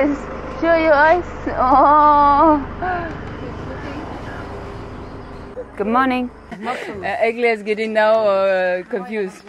eyes. Show your eyes. Oh. Good morning. Egli is getting now confused.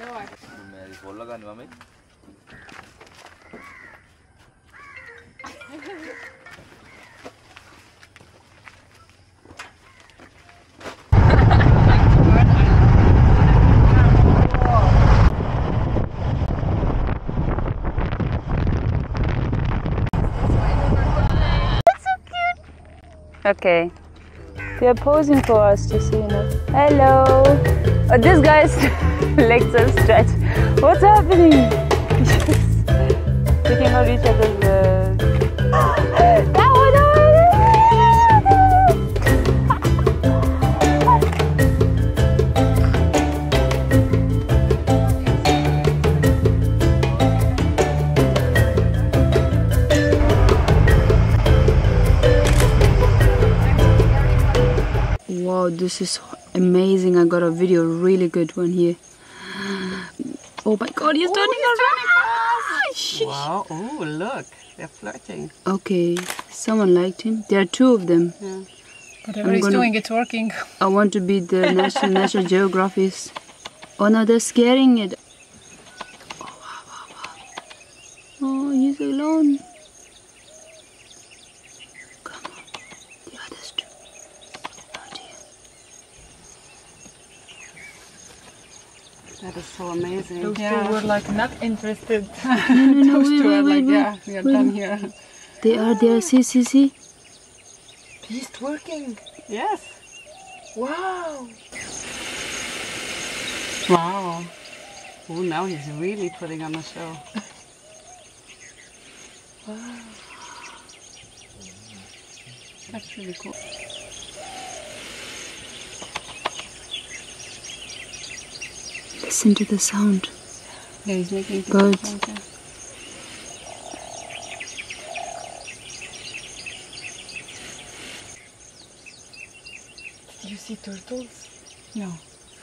Okay, they are posing for us to see, you know. Hello. Oh, this guy's legs are stretched. What's happening? Just taking out each other's. Wow, this is amazing. I got a video, really good one here. Oh my god, he's turning around! Wow, oh look, they're flirting. Okay, someone liked him. There are two of them. Yeah. Whatever he's doing, it's working. I want to be the National Geographist. Oh no, they're scaring it. Oh, wow, wow, wow. Oh, he's alone. Come on, the others too. Oh dear. That is so amazing. Those two were like not interested. No, Those two are like, yeah, we are done here. They are, see. He's twerking. Yes. Wow. Wow. Oh, now he's really putting on a show. Wow. That's really cool. Listen to the sound. Yeah, he's making birds. Sound, yeah. Did you see turtles? No.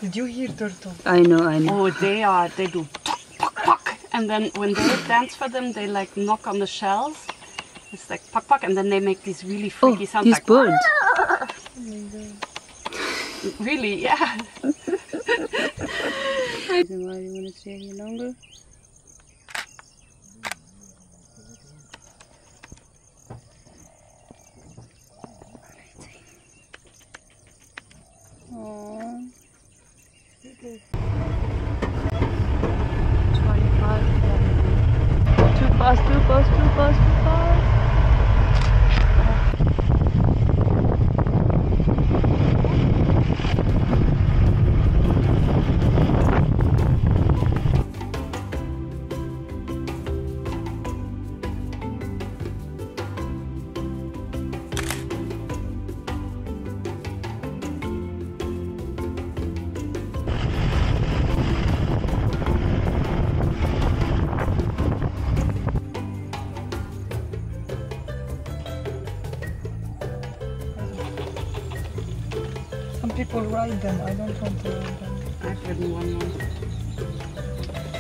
Did you hear turtles? I know. Oh, they do puck, puck. And then when they dance for them, they like knock on the shells. It's like puck, puck, and then they make these really freaky sounds. These like, birds. Oh my god. Really, yeah. Reason why you want to stay here longer? Aww. 25. Too fast. Some people ride them. I don't want to ride them. I've ridden one once.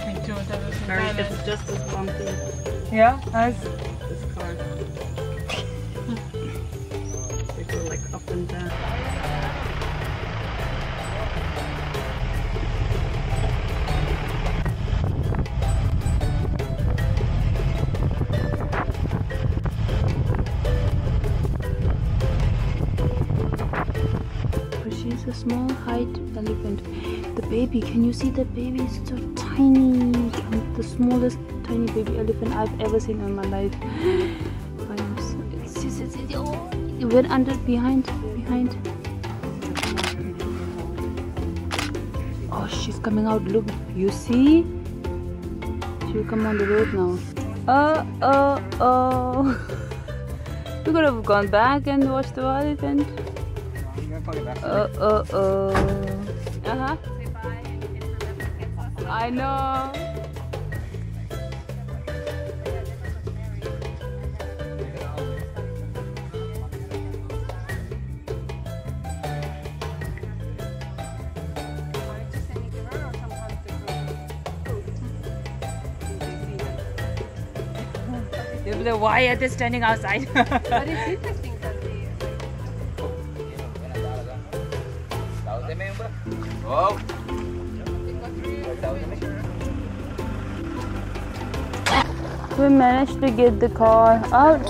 Me too. That was Very, it's just as bumpy. Yeah, as This car. They go like up and down. She's a small height elephant. The baby, can you see the baby? It's so tiny. The smallest tiny baby elephant I've ever seen in my life. It went under behind. Oh, she's coming out. Look, you see? She'll come on the road now. Oh. We could have gone back and watched the elephant. I know. Why are they standing outside? But it's interesting that We managed to get the car out.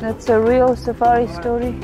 That's a real safari story.